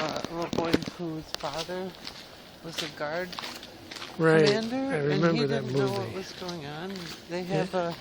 a little boy whose father was a guard Right, commander, I and remember he that didn't know movie. what was going on. They have a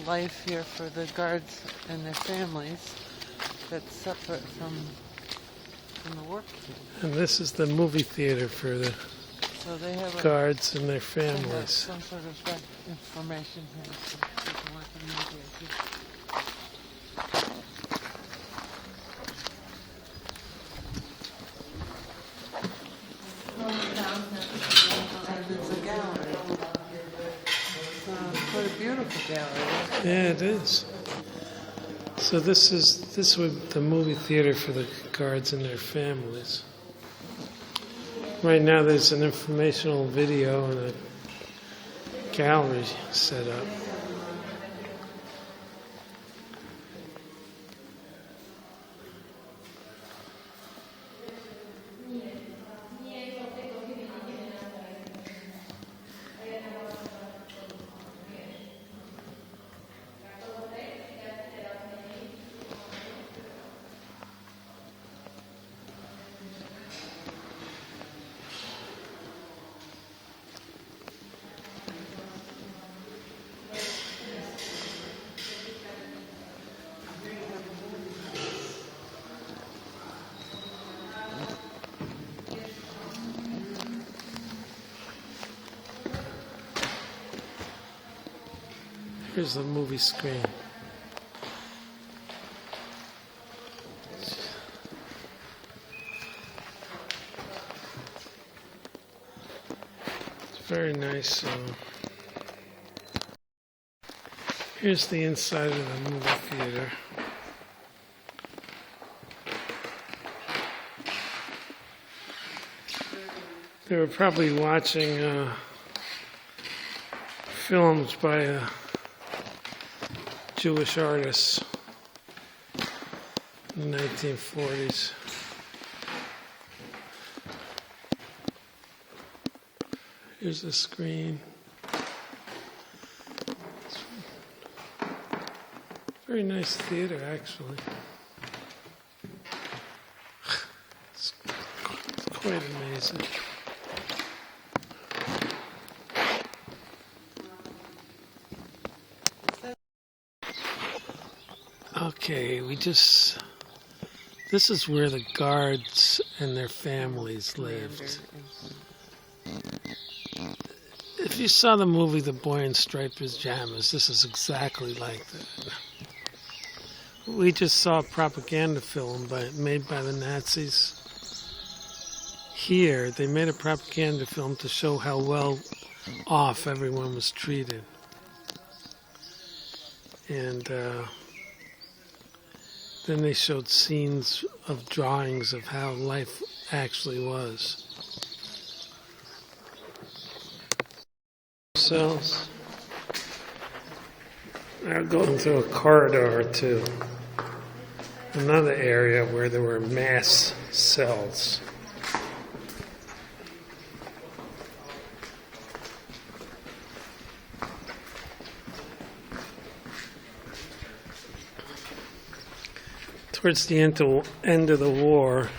life here for the guards and their families that's separate from the work camp. And this is the movie theater for the So they have guards and their they have families. some sort of information here so they can work in media too. And it's a gallery. What a beautiful gallery. Yeah, it is. So this was the movie theater for the guards and their families. Right now there's an informational video and a gallery set up. Here's the movie screen. It's very nice. Here's the inside of the movie theater. They were probably watching films by Jewish artists in the 1940s. Here's the screen. Very nice theater, actually. It's quite amazing. Okay, this is where the guards and their families lived. If you saw the movie The Boy in Striped Pajamas, this is exactly like that. We just saw a propaganda film made by the Nazis. Here, they made a propaganda film to show how well off everyone was treated. And then they showed scenes of drawings of how life actually was. Cells. I'll go into a corridor to another area where there were mass cells. Towards the end of the war,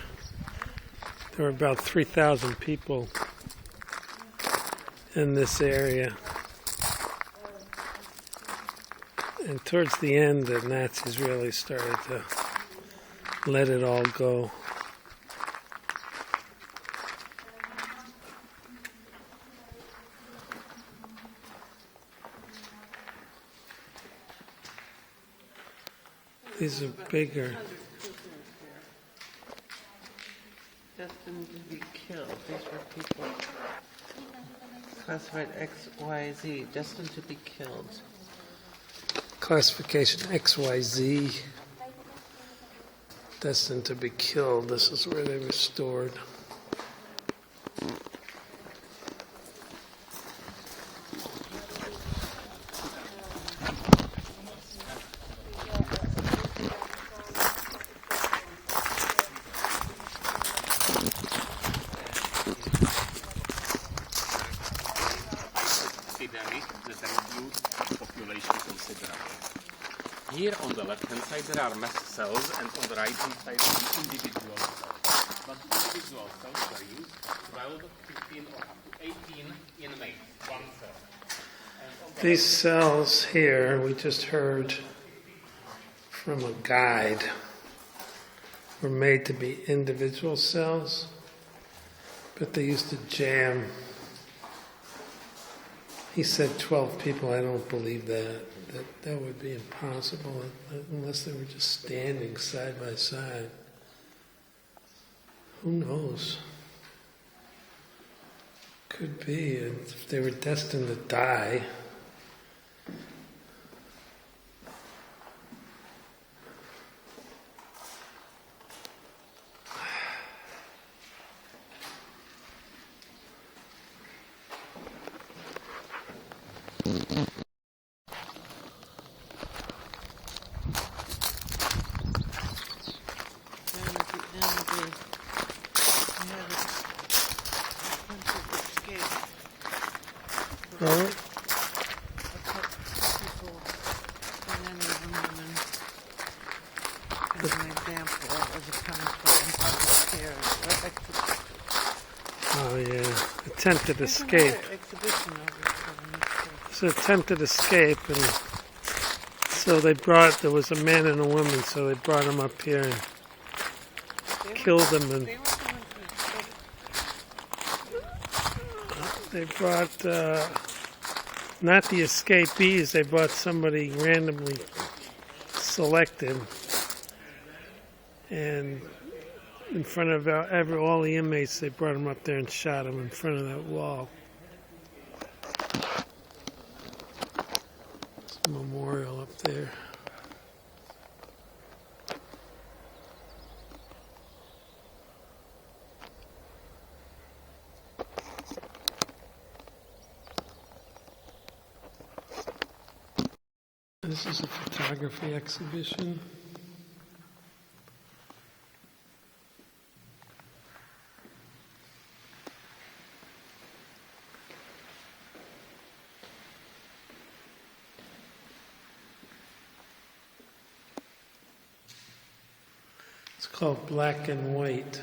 there were about 3,000 people in this area. And towards the end, the Nazis really started to let it all go. These are bigger. Destined to be killed. These were people classified X, Y, Z, destined to be killed. Classification XYZ, destined to be killed. This is where they were stored. Here on the left hand side there are mass cells and on the right hand side individual cells. but individual cells were used, 12, 15, or up to 18 inmates, one cell. These cells here, we just heard from a guide, were made to be individual cells, but they used to jam. He said 12 people. I don't believe that. That would be impossible unless they were just standing side by side. Who knows? Could be. If they were destined to die. And at the end, they had attempted escape. Oh, A couple people, and any of them women, as an example, as a punishment in public care. oh yeah. Attempted There's escape. another exhibition over there. It's an attempted escape, and so there was a man and a woman, so they brought him up here and killed him, and They were going to they brought not the escapees, they brought somebody randomly selected, and in front of all the inmates, they brought him up there and shot him in front of that wall. There's a memorial up there. This is a photography exhibition. It's called Black and White.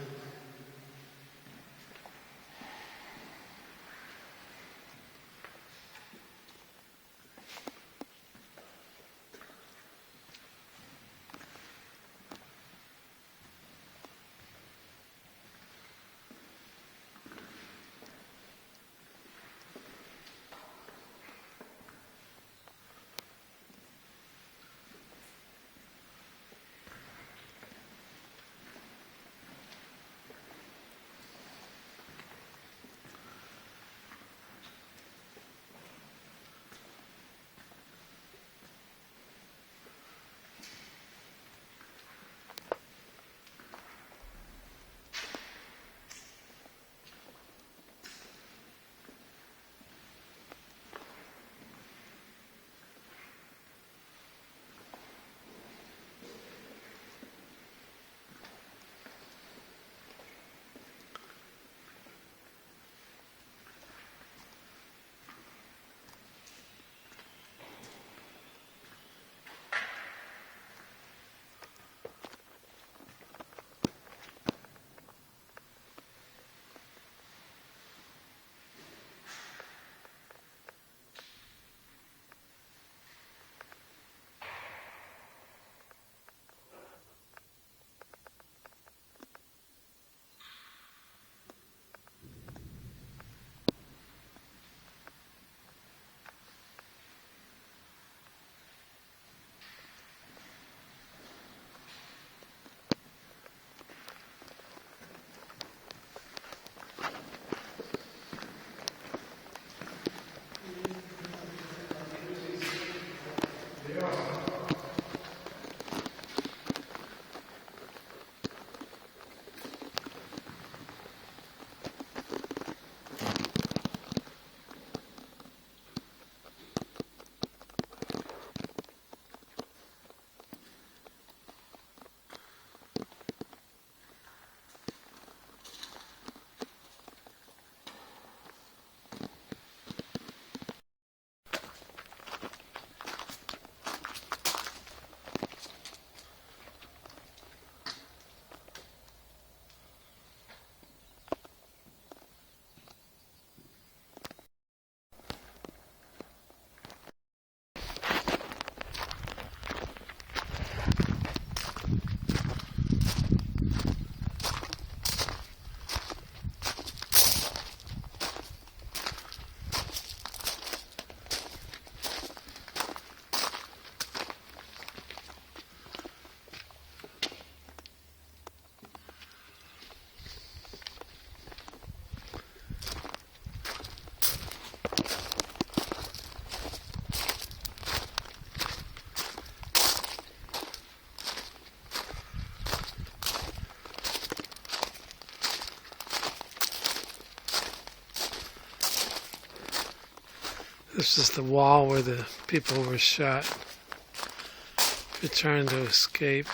This is the wall where the people were shot for trying to escape,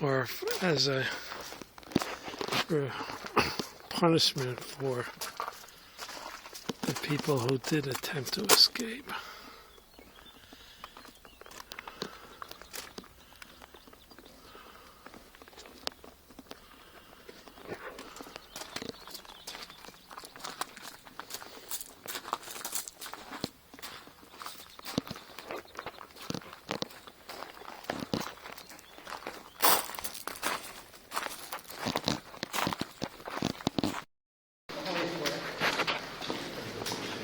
or as a punishment for the people who did attempt to escape.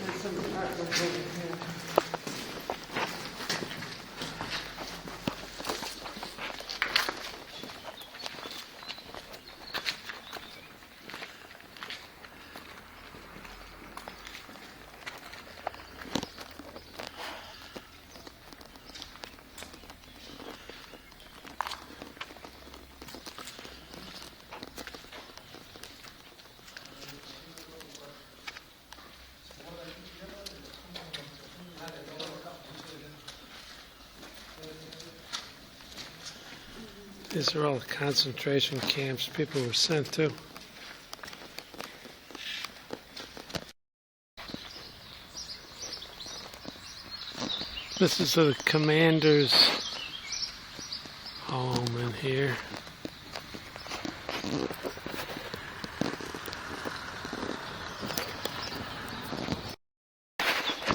There's some artwork over here. These are all the concentration camps people were sent to. This is the commander's home in here.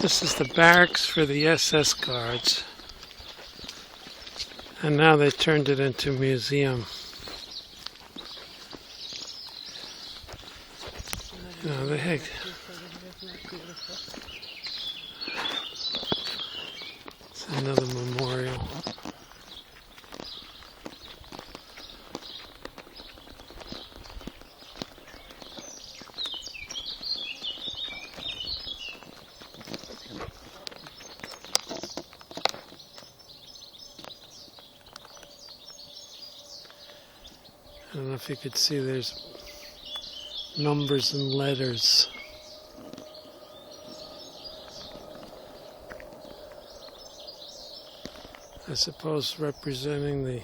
This is the barracks for the SS guards. And now they turned it into a museum. You know, they had... It's another memorial. I don't know if you could see, there's numbers and letters. I suppose representing the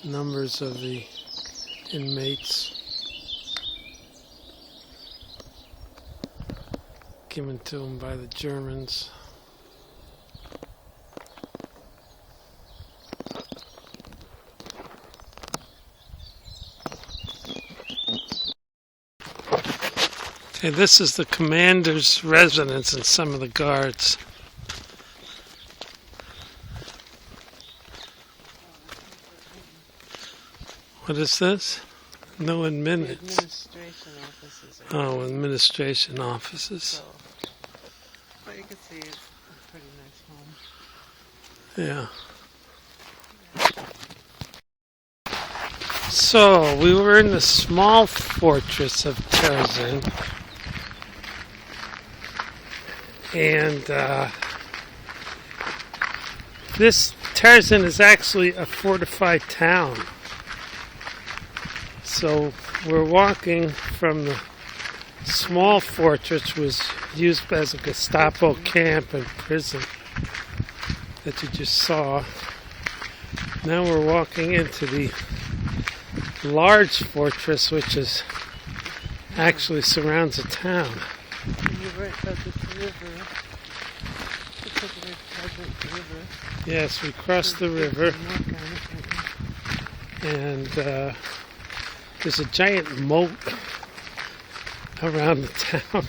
numbers of the inmates given to them by the Germans. Okay, this is the commander's residence and some of the guards. What is this? No admittance. Administration offices. Oh, administration offices. So, but you can see it's a pretty nice home. Yeah. So, we were in the small fortress of Terezin. And this Terezin is actually a fortified town. So we're walking from the small fortress, which was used as a Gestapo camp and prison that you just saw. Now we're walking into the large fortress, which is actually surrounds a town. And you're right by this river. It's like a very pleasant river. Yes, we crossed the river, and there's a giant moat around the town.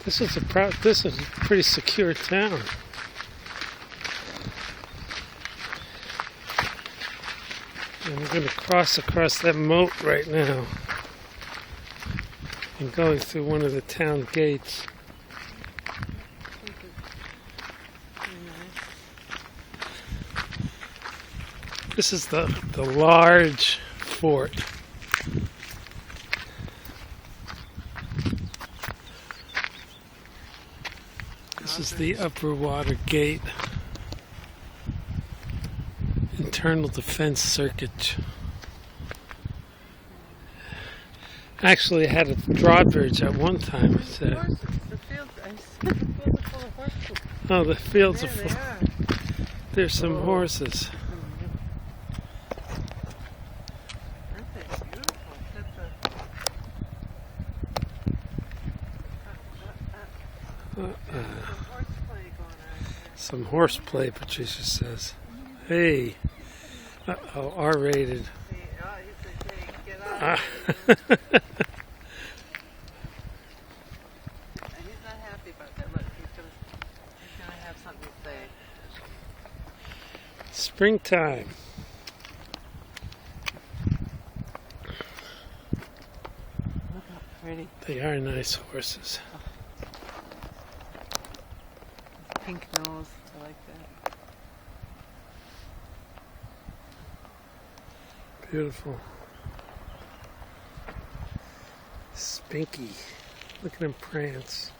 This is a pretty secure town. And we're going to cross across that moat right now and going through one of the town gates. This is the large fort. This is the upper water gate. Internal defense circuit. Actually had a drawbridge at one time. Where's the horses? The fields, I said the fields are full of horses. Oh, the fields There are they full. are. There's some horses. Aren't they beautiful? That's some horseplay going on here. Some horseplay, Patricia says. Hey. Uh-oh, R-rated. See, oh, he said, hey, get out Ah. of here. And he's not happy about that. Look, he's gonna have something to say. Springtime. Look how pretty. They are nice horses. Pink nose. I like that. Beautiful. Spinky. Look at him prance.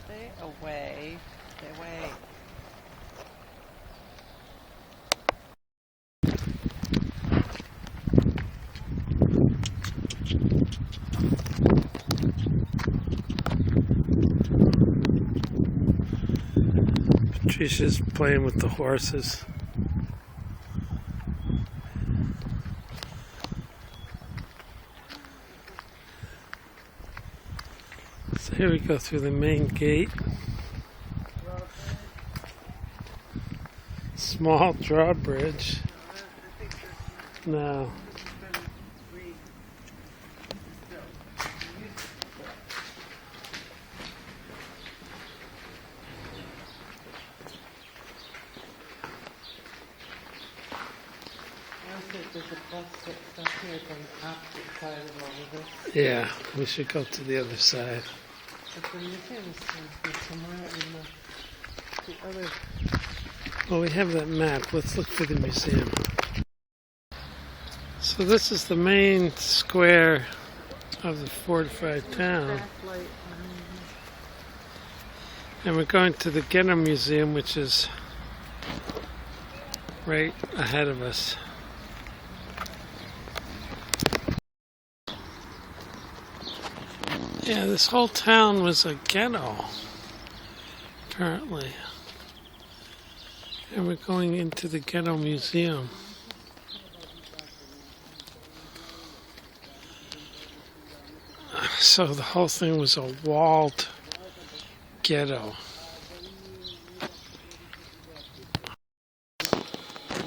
Stay away. Stay away. Patricia's playing with the horses. So here we go through the main gate. Small drawbridge. No. There's a bus that's up here from the opposite side of all of this. Yeah, we should go to the other side. But the museum is somewhere in the other. Well, we have that map. Let's look for the museum. So this is the main square of the fortified town. Backlight. And we're going to the Getto Museum, which is right ahead of us. Yeah, this whole town was a ghetto, apparently. And we're going into the Getto Museum. So the whole thing was a walled ghetto.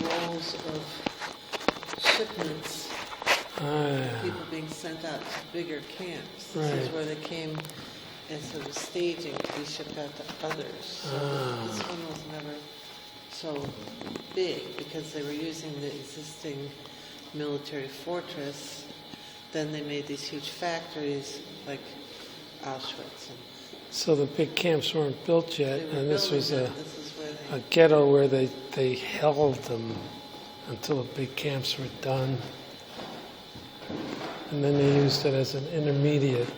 Rolls of shipments. People being sent out to bigger camps. This is Right. where they came as sort of staging to be shipped out to others. So this one was never so big because they were using the existing military fortress. Then they made these huge factories like Auschwitz. And So the big camps weren't built yet, they were and this building was them. This is where they a ghetto where they held them until the big camps were done. And then they used it as an intermediate.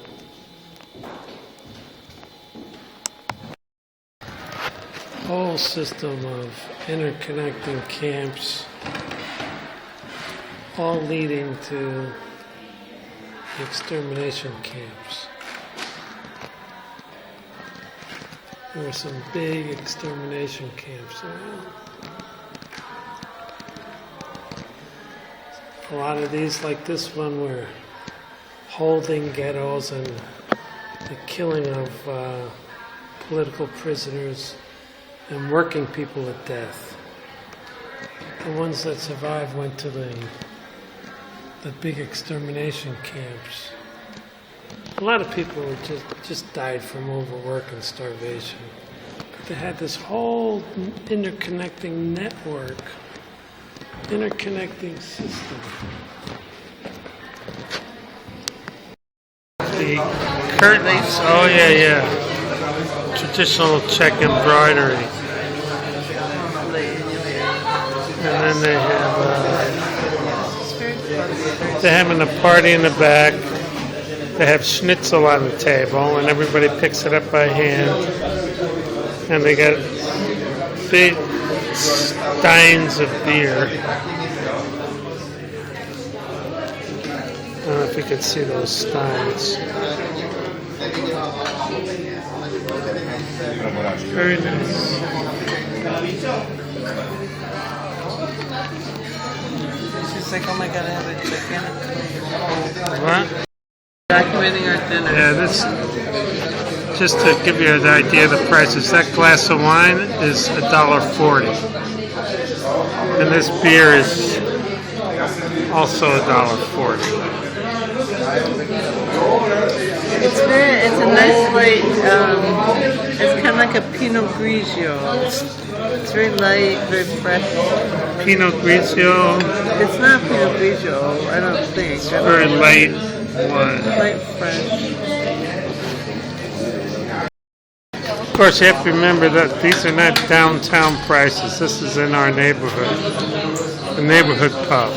Whole system of interconnecting camps, all leading to the extermination camps. There were some big extermination camps around. A lot of these, like this one, were holding ghettos and the killing of political prisoners and working people to death. The ones that survived went to the big extermination camps. A lot of people just died from overwork and starvation. But they had this whole interconnecting network, interconnecting system. The curtains, oh yeah. Traditional Czech embroidery. And then they're having a party in the back. They have schnitzel on the table, and everybody picks it up by hand. And they got big steins of beer. don't know if you can see those steins. Very nice. She's like, oh my god, I have a gigantic. What? Documenting our dinner. Yeah, this, just to give you an idea of the prices, that glass of wine is $1.40. And this beer is also $1.40. It's a nice light, it's kind of like a Pinot Grigio. It's very light, very fresh. Pinot Grigio, It's not Pinot Grigio, I don't think. very light wine. Light, fresh. Of course, you have to remember that these are not downtown prices. This is in our neighborhood, the neighborhood pub.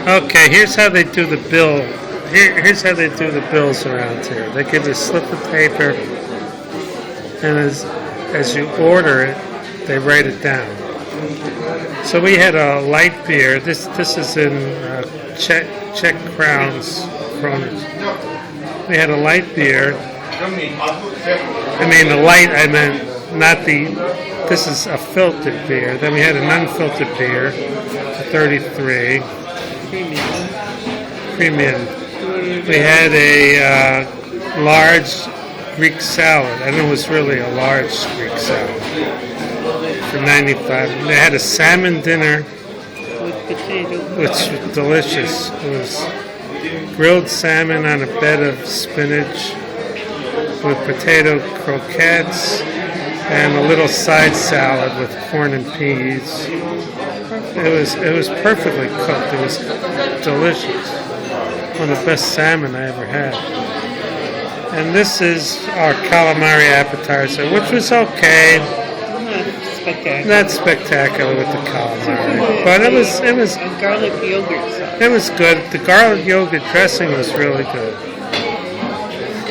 Okay, here's how they do the bill. Here's how they do the bills around here. They give you a slip of paper, and as you order it, they write it down. So we had a light beer. This is in Czech crowns, kronas. We had a light beer. I mean the light. I meant not the. This is a filtered beer. Then we had an unfiltered beer, 33. Premium. We had a large Greek salad, and it was really a large Greek salad for 95. They had a salmon dinner, With potato. which was delicious. It was grilled salmon on a bed of spinach with potato croquettes and a little side salad with corn and peas. It was perfectly cooked. It was delicious. One of the best salmon I ever had. And this is our calamari appetizer, which was okay. Spectacular. Not spectacular with the calamari, but it was A garlic yogurt sauce. it was good. The garlic yogurt dressing was really good.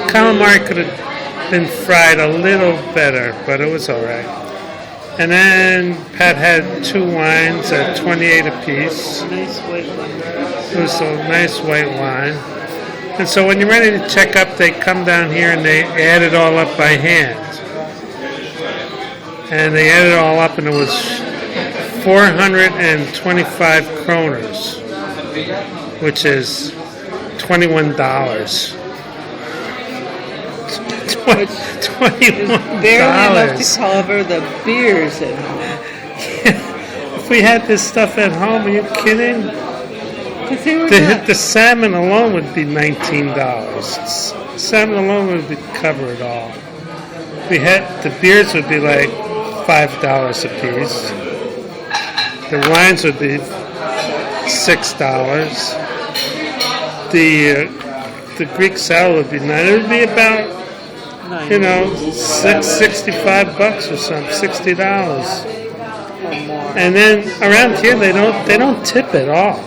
Calamari could have been fried a little better, but it was all right. And then Pat had 2 wines at 28 apiece. Nice white one. It was a nice white wine. And so when you're ready to check up, they come down here and they add it all up by hand. And they add it all up, and it was 425 kroners, which is $21. $21. Barely enough to cover the beers at home. If we had this stuff at home, are you kidding? Because they were The salmon alone would be $19. Salmon alone would cover it all. The beers would be like $5 a piece. The wines would be $6. The Greek salad would be $9. It would be about, $65 or something, $60. And then around here they don't tip at all.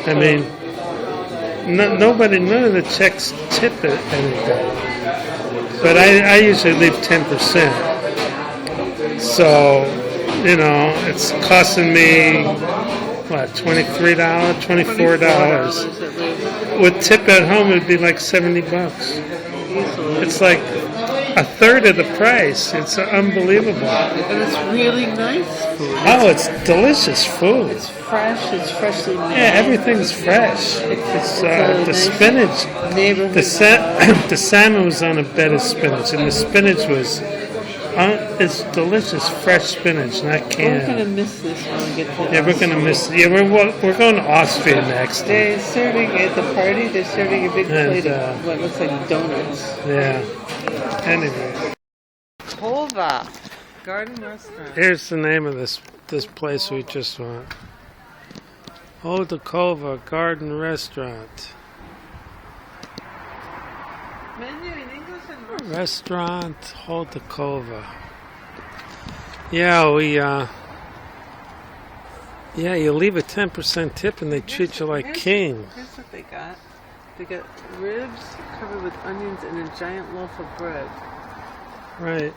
I mean, none of the Czechs tip it anything. But I usually leave 10%. So, it's costing me, what, $23, $24. With tip at home, it'd be like $70. It's like a third of the price. It's unbelievable. And it's really nice food. Oh, it's delicious food. It's fresh. It's freshly made. Yeah, everything's fresh. It's the spinach. Neighborhood. The salmon was on a bed of spinach, and the spinach was it's delicious, fresh spinach, not We're canned. gonna miss this when we get to. Yeah, we're gonna miss. Yeah, we're going to Austria next. They're serving at the party. They're serving a big plate And, of what looks like donuts. Yeah. Anyway, Hova Garden Restaurant. here's the name of this place we just went. Hodakova Garden Restaurant. Menu in English and Russian. Restaurant Hodakova. Yeah, you leave a 10% tip and they treat you like king. Here's what they got. They got ribs covered with onions and a giant loaf of bread. Right.